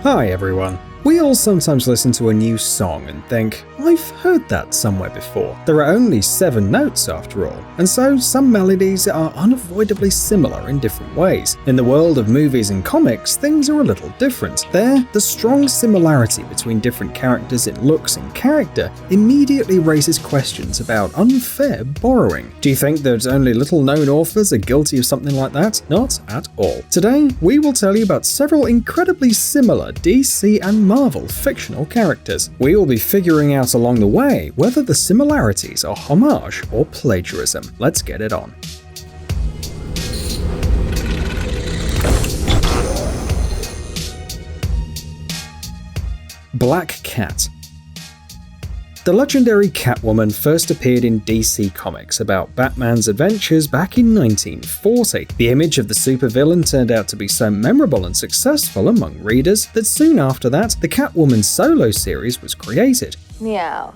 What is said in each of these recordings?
Hi everyone. We all sometimes listen to a new song and think, I've heard that somewhere before. There are only 7 notes after all, and so some melodies are unavoidably similar in different ways. In the world of movies and comics, things are a little different. There, the strong similarity between different characters in looks and character immediately raises questions about unfair borrowing. Do you think that only little-known authors are guilty of something like that? Not at all. Today, we will tell you about several incredibly similar DC and Marvel fictional characters. We will be figuring out along the way whether the similarities are homage or plagiarism. Let's get it on. Black Cat. The legendary Catwoman first appeared in DC Comics about Batman's adventures back in 1940. The image of the supervillain turned out to be so memorable and successful among readers that soon after that, the Catwoman solo series was created. Meow.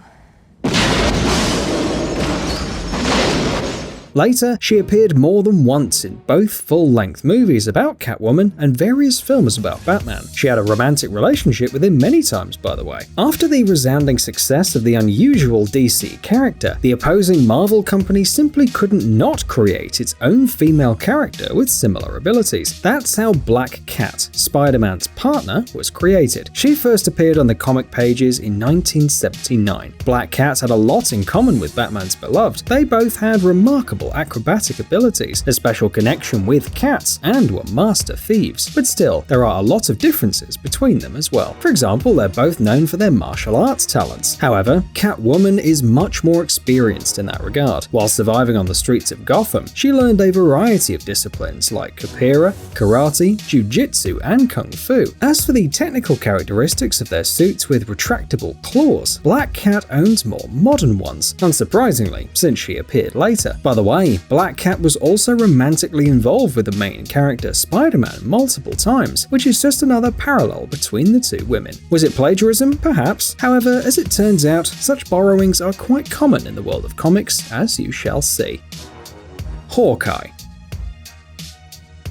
Later, she appeared more than once in both full-length movies about Catwoman and various films about Batman. She had a romantic relationship with him many times, by the way. After the resounding success of the unusual DC character, the opposing Marvel company simply couldn't not create its own female character with similar abilities. That's how Black Cat, Spider-Man's partner, was created. She first appeared on the comic pages in 1979. Black Cat had a lot in common with Batman's beloved. They both had remarkable acrobatic abilities, a special connection with cats, and were master thieves. But still, there are a lot of differences between them as well. For example, they're both known for their martial arts talents. However, Catwoman is much more experienced in that regard. While surviving on the streets of Gotham, she learned a variety of disciplines like capoeira, karate, jiu-jitsu, and kung fu. As for the technical characteristics of their suits with retractable claws, Black Cat owns more modern ones, unsurprisingly, since she appeared later. By the way, Black Cat was also romantically involved with the main character Spider-Man multiple times, which is just another parallel between the two women. Was it plagiarism? Perhaps. However, as it turns out, such borrowings are quite common in the world of comics, as you shall see. Hawkeye.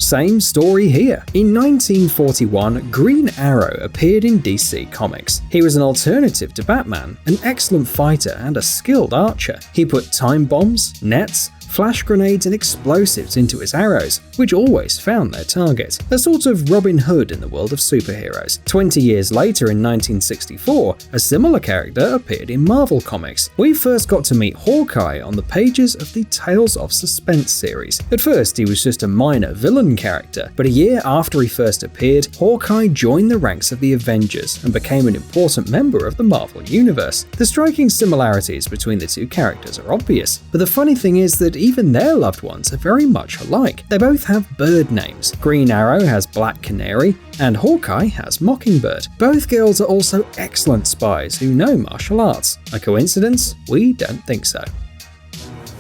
Same story here. In 1941, Green Arrow appeared in DC Comics. He was an alternative to Batman, an excellent fighter and a skilled archer. He put time bombs, nets, flash grenades and explosives into his arrows, which always found their target. A sort of Robin Hood in the world of superheroes. 20 years later in 1964, a similar character appeared in Marvel Comics. We first got to meet Hawkeye on the pages of the Tales of Suspense series. At first, he was just a minor villain character, but a year after he first appeared, Hawkeye joined the ranks of the Avengers and became an important member of the Marvel Universe. The striking similarities between the two characters are obvious, but the funny thing is that even their loved ones are very much alike. They both have bird names. Green Arrow has Black Canary, and Hawkeye has Mockingbird. Both girls are also excellent spies who know martial arts. A coincidence? We don't think so.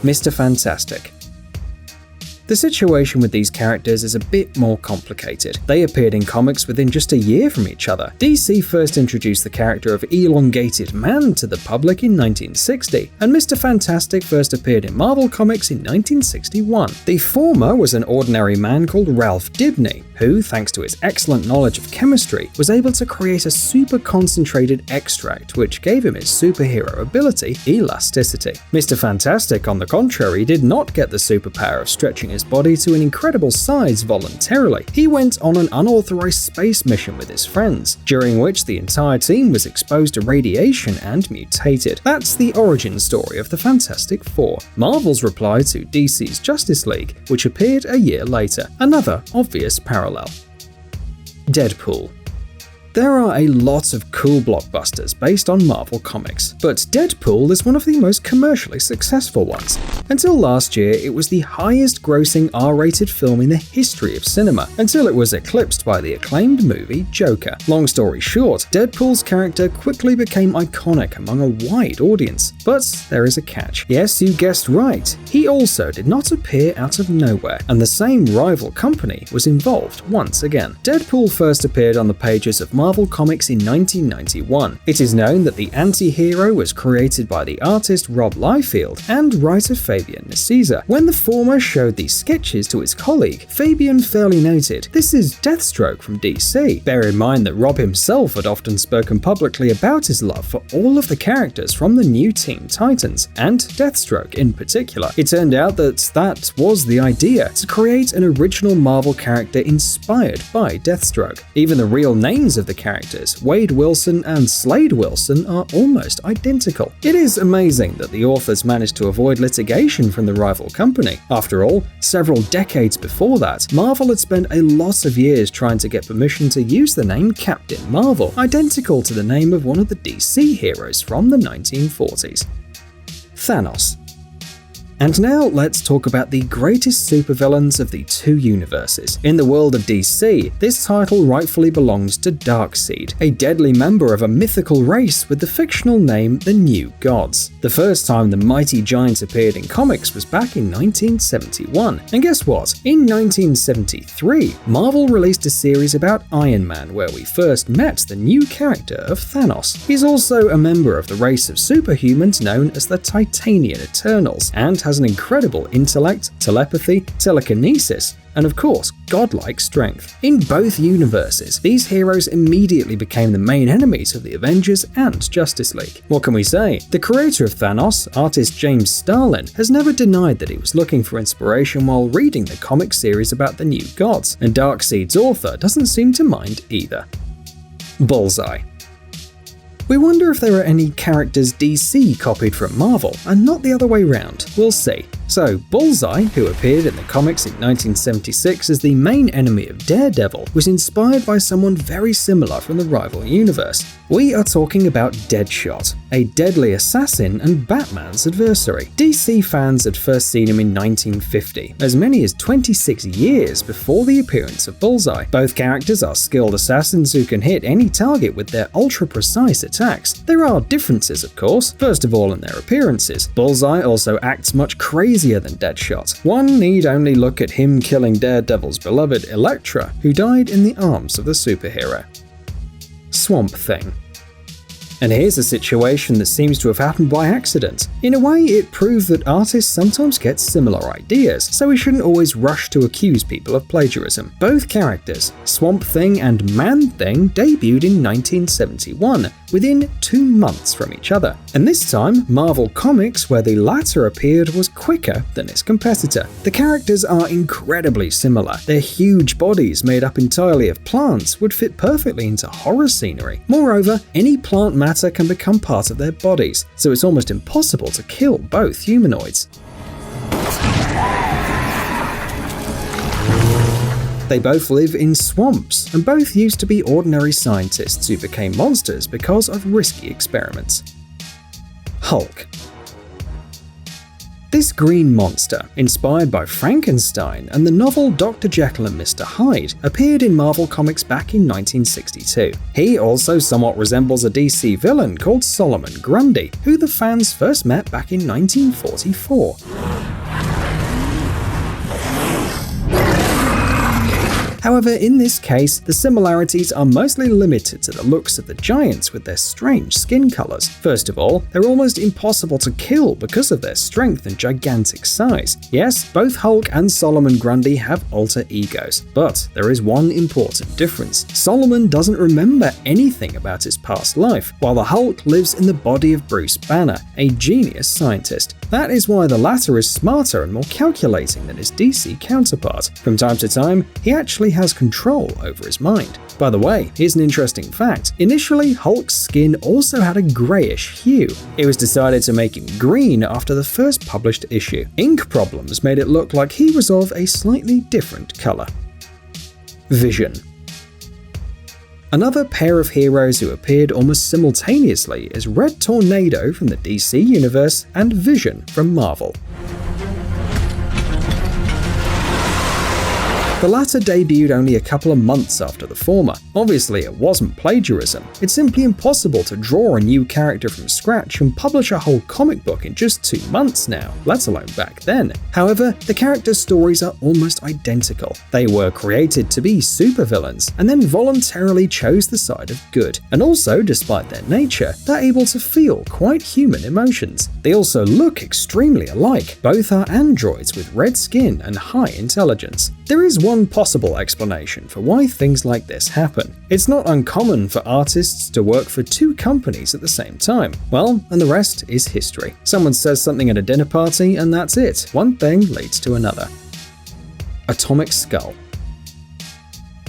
Mr. Fantastic. The situation with these characters is a bit more complicated. They appeared in comics within just a year from each other. DC first introduced the character of Elongated Man to the public in 1960, and Mr. Fantastic first appeared in Marvel Comics in 1961. The former was an ordinary man called Ralph Dibny, who, thanks to his excellent knowledge of chemistry, was able to create a super concentrated extract which gave him his superhero ability, elasticity. Mr. Fantastic, on the contrary, did not get the superpower of stretching his body to an incredible size voluntarily. He went on an unauthorized space mission with his friends, during which the entire team was exposed to radiation and mutated. That's the origin story of the Fantastic Four. Marvel's reply to DC's Justice League, which appeared a year later. Another obvious parallel. Deadpool. There are a lot of cool blockbusters based on Marvel Comics, but Deadpool is one of the most commercially successful ones. Until last year, it was the highest grossing R-rated film in the history of cinema, until it was eclipsed by the acclaimed movie Joker. Long story short, Deadpool's character quickly became iconic among a wide audience. But there is a catch. Yes, you guessed right, he also did not appear out of nowhere, and the same rival company was involved once again. Deadpool first appeared on the pages of Marvel Marvel Comics in 1991. It is known that the anti-hero was created by the artist Rob Liefeld and writer Fabian Nicieza. When the former showed these sketches to his colleague, Fabian fairly noted, "This is Deathstroke from DC." Bear in mind that Rob himself had often spoken publicly about his love for all of the characters from the new Teen Titans, and Deathstroke in particular. It turned out that was the idea, to create an original Marvel character inspired by Deathstroke. Even the real names of the characters, Wade Wilson and Slade Wilson, are almost identical. It is amazing that the authors managed to avoid litigation from the rival company. After all, several decades before that, Marvel had spent a lot of years trying to get permission to use the name Captain Marvel, identical to the name of one of the DC heroes from the 1940s. Thanos. And now let's talk about the greatest supervillains of the two universes. In the world of DC, this title rightfully belongs to Darkseid, a deadly member of a mythical race with the fictional name the New Gods. The first time the mighty giant appeared in comics was back in 1971. And guess what? In 1973, Marvel released a series about Iron Man where we first met the new character of Thanos. He's also a member of the race of superhumans known as the Titanian Eternals, and has an incredible intellect, telepathy, telekinesis, and of course, godlike strength. In both universes, these heroes immediately became the main enemies of the Avengers and Justice League. What can we say? The creator of Thanos, artist James Starlin, has never denied that he was looking for inspiration while reading the comic series about the New Gods, and Darkseid's author doesn't seem to mind either. Bullseye. We wonder if there are any characters DC copied from Marvel, and not the other way round. We'll see. So, Bullseye, who appeared in the comics in 1976 as the main enemy of Daredevil, was inspired by someone very similar from the rival universe. We are talking about Deadshot, a deadly assassin and Batman's adversary. DC fans had first seen him in 1950, as many as 26 years before the appearance of Bullseye. Both characters are skilled assassins who can hit any target with their ultra-precise attacks. There are differences, of course, first of all in their appearances. Bullseye also acts much crazier than Deadshot. One need only look at him killing Daredevil's beloved Elektra, who died in the arms of the superhero. Swamp Thing. And here's a situation that seems to have happened by accident. In a way, it proves that artists sometimes get similar ideas, so we shouldn't always rush to accuse people of plagiarism. Both characters, Swamp Thing and Man-Thing, debuted in 1971, within 2 months from each other. And this time, Marvel Comics, where the latter appeared, was quicker than its competitor. The characters are incredibly similar. Their huge bodies, made up entirely of plants, would fit perfectly into horror scenery. Moreover, any plant matter can become part of their bodies, so it's almost impossible to kill both humanoids. They both live in swamps, and both used to be ordinary scientists who became monsters because of risky experiments. Hulk. This green monster, inspired by Frankenstein and the novel Dr. Jekyll and Mr. Hyde, appeared in Marvel Comics back in 1962. He also somewhat resembles a DC villain called Solomon Grundy, who the fans first met back in 1944. However, in this case, the similarities are mostly limited to the looks of the giants with their strange skin colors. First of all, they're almost impossible to kill because of their strength and gigantic size. Yes, both Hulk and Solomon Grundy have alter egos, but there is one important difference. Solomon doesn't remember anything about his past life, while the Hulk lives in the body of Bruce Banner, a genius scientist. That is why the latter is smarter and more calculating than his DC counterpart. From time to time, he actually has control over his mind. By the way, here's an interesting fact. Initially, Hulk's skin also had a greyish hue. It was decided to make him green after the first published issue. Ink problems made it look like he was of a slightly different colour. Vision. Another pair of heroes who appeared almost simultaneously is Red Tornado from the DC universe and Vision from Marvel. The latter debuted only a couple of months after the former. Obviously, it wasn't plagiarism. It's simply impossible to draw a new character from scratch and publish a whole comic book in just 2 months now, let alone back then. However, the characters' stories are almost identical. They were created to be supervillains and then voluntarily chose the side of good. And also, despite their nature, they're able to feel quite human emotions. They also look extremely alike. Both are androids with red skin and high intelligence. There is one possible explanation for why things like this happen. It's not uncommon for artists to work for 2 companies at the same time. Well, and the rest is history. Someone says something at a dinner party and that's it. One thing leads to another. Atomic Skull.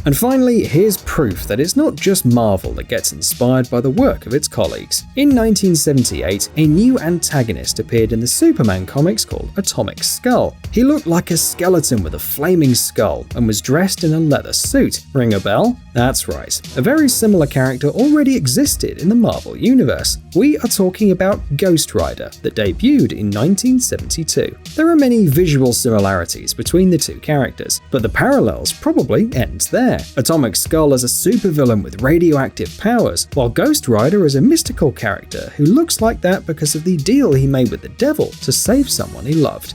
And finally, here's proof that it's not just Marvel that gets inspired by the work of its colleagues. In 1978, a new antagonist appeared in the Superman comics called Atomic Skull. He looked like a skeleton with a flaming skull and was dressed in a leather suit. Ring a bell? That's right. A very similar character already existed in the Marvel Universe. We are talking about Ghost Rider, that debuted in 1972. There are many visual similarities between the 2 characters, but the parallels probably end there. Atomic Skull is a supervillain with radioactive powers, while Ghost Rider is a mystical character who looks like that because of the deal he made with the devil to save someone he loved.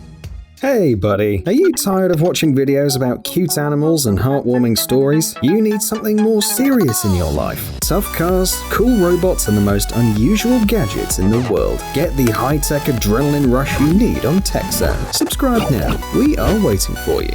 Hey buddy, are you tired of watching videos about cute animals and heartwarming stories? You need something more serious in your life. Tough cars, cool robots, and the most unusual gadgets in the world. Get the high-tech adrenaline rush you need on TechSound. Subscribe now, we are waiting for you.